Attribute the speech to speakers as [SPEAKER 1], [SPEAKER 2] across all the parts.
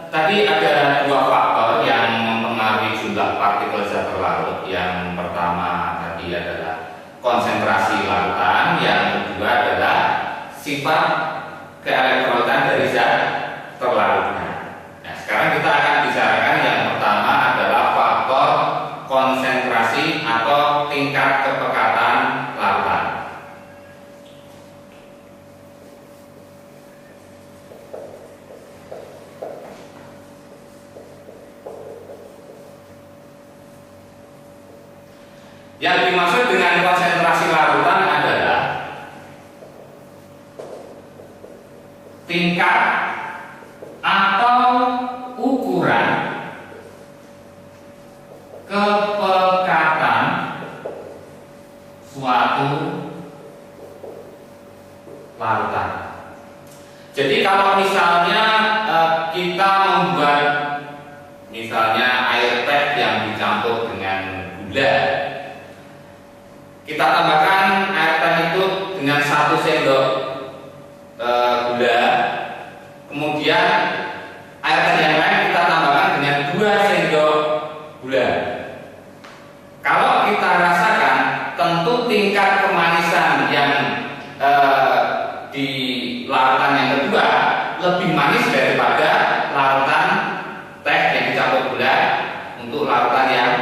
[SPEAKER 1] Tadi ada dua faktor yang mempengaruhi jumlah partikel zat terlarut. Yang pertama tadi adalah konsentrasi larutan, yang kedua adalah sifat keelektrolitan dari zat terlarutnya. Nah, sekarang kita akan bicarakan yang pertama adalah faktor konsentrasi atau tingkat kepekatan larutan. Yang dimaksud dengan konsentrasi larutan adalah tingkat atau ukuran kepekatan suatu larutan. Jadi kalau misalnya kita membuat misalnya air teh yang dicampur dengan gula, kita tambahkan air teh itu dengan 1 sendok gula, kemudian air teh yang lain kita tambahkan dengan 2 sendok gula. Kalau kita rasakan, tentu tingkat kemanisan yang di larutan yang kedua lebih manis daripada larutan teh yang dicampur gula untuk larutan yang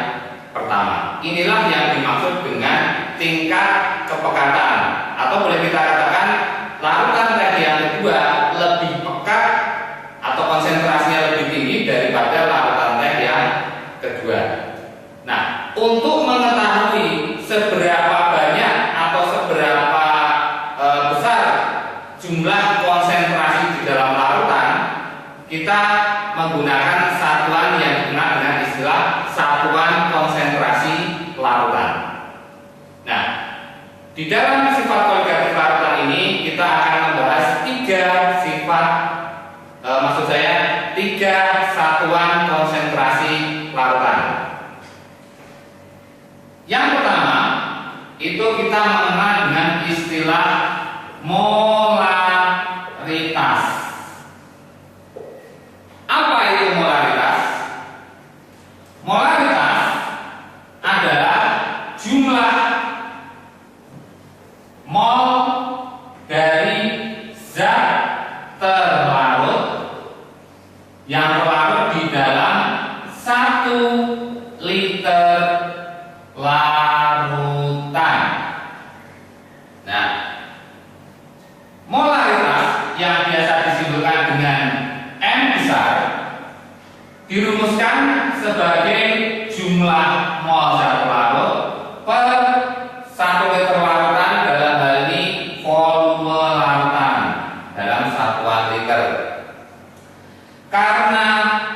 [SPEAKER 1] pertama. Inilah yang dimaksud dengan tingkat kepekatan, atau boleh kita katakan larutan teh yang kedua lebih pekat atau konsentrasinya lebih tinggi daripada larutan teh yang kedua. Nah, untuk mengetahui seberapa banyak atau seberapa besar jumlah konsentrasi di dalam larutan, kita menggunakan satuan yang dikenal dengan istilah satuan konsentrasi larutan. Nah, di dalam sifat koligatif larutan ini kita akan membahas 3 sifat, maksud saya 3 satuan konsentrasi larutan. Yang pertama itu kita mengenal dengan istilah molaritas. Apa itu molaritas? Molaritas adalah jumlah mol dari zat terlarut yang terlarut di dalam 1 liter larutan. Nah, molaritas yang biasa disimbolkan dengan M besar dirumuskan sebagai jumlah mol zat terlarut per 1 liter larutan, dalam hal ini volume larutan dalam satuan liter. Karena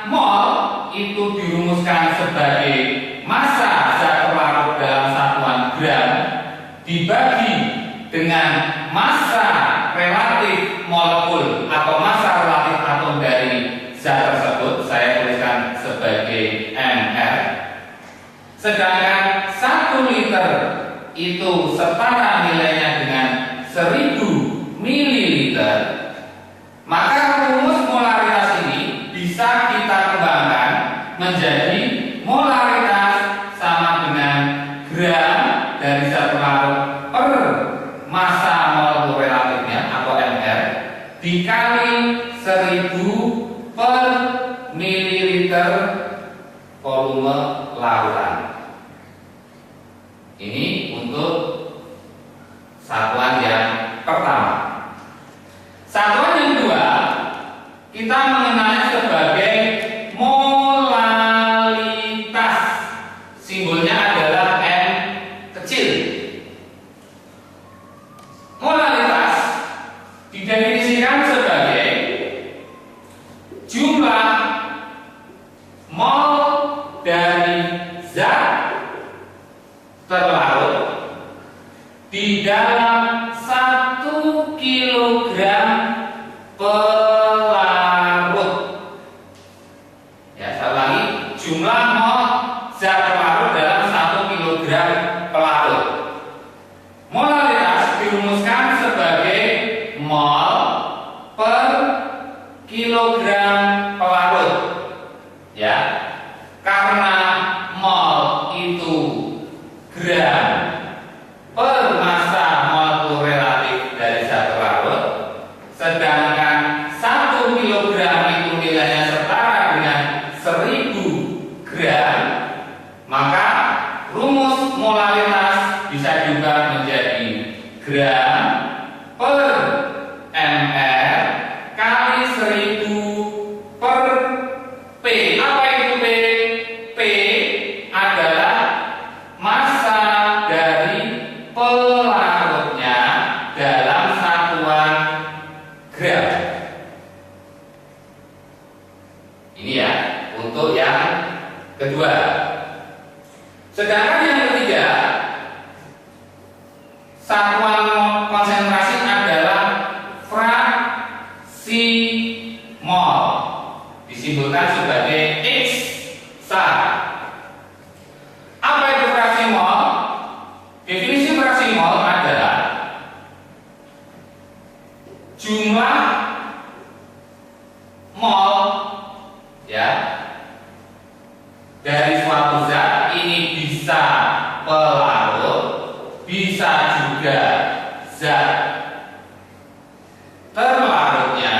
[SPEAKER 1] mol itu dirumuskan sebagai massa zat terlarut dalam satuan gram dibagi dengan massa relatif molekul atau massa relatif atom dari zat tersebut, saya tuliskan sebagai mR. Sedangkan 1 liter itu setara nilainya dengan 1000 mililiter, maka rumus molaritas ini bisa kita kembangkan menjadi molaritas sama dengan gram dari zat terlarut per massa molekul relatifnya atau mR dikali 1000 per mililiter volume larutan. Ini untuk satuan yang pertama. Satuan yang kedua kita mengenalnya sebagai molalitas. Simbolnya adalah M kecil. Molalitas didefinisikan sebagai jumlah mol dari zat terlarut di dalam 1 kilogram pelarut. Ya, saya ulangi, jumlah mol zat terlarut dalam 1 kilogram pelarut. Molaritas dirumuskan sebagai mol per kilogram kedua. Sedangkan yang ketiga, satuan konsentrasi adalah fraksimol, disimbolkan sebagai X SAR. Apa itu fraksimol? Definisi fraksimol adalah jumlah mol, ya, dari suatu zat. Ini bisa pelarut, bisa juga zat terlarutnya,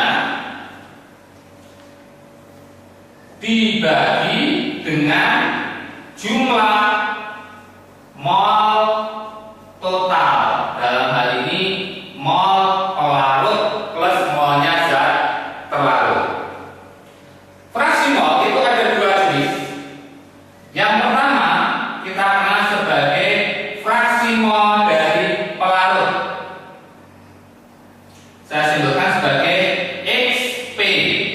[SPEAKER 1] dibagi dengan jumlah mol total. Dalam hal ini mol pelarut plus molnya zat terlarut. Fraksi mol itu ada dua jenis. Yang pertama kita kenal sebagai fraksi mol dari pelarut. Saya simbolkan sebagai XP,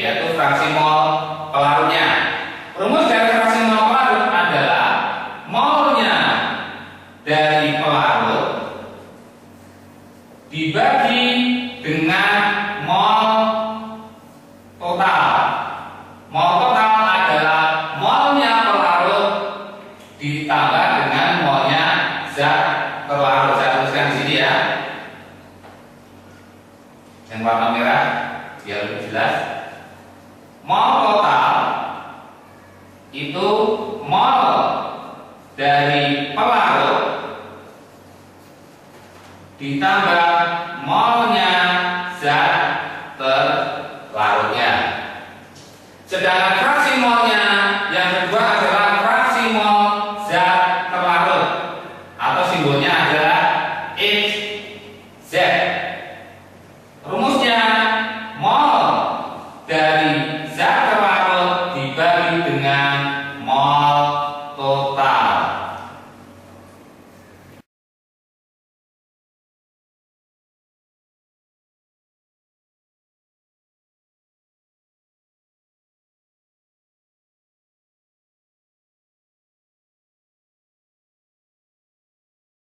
[SPEAKER 1] yaitu fraksi mol pelarutnya. Rumus dari fraksi mol pelarut adalah molnya dari pelarut dibagi dengan mol total. Mol total adalah molnya pelarut ditambah dengan molnya zat terlarut. Saya tuliskan di sini ya, yang warna merah biar lebih jelas. Mol total itu mol dari pelarut ditambah molnya zat terlarutnya. Sedangkan fraksi molnya yang kedua adalah fraksi mol zat terlarut, atau simbolnya adalah XZ. Rumusnya mol dari zat terlarut dibagi dengan mol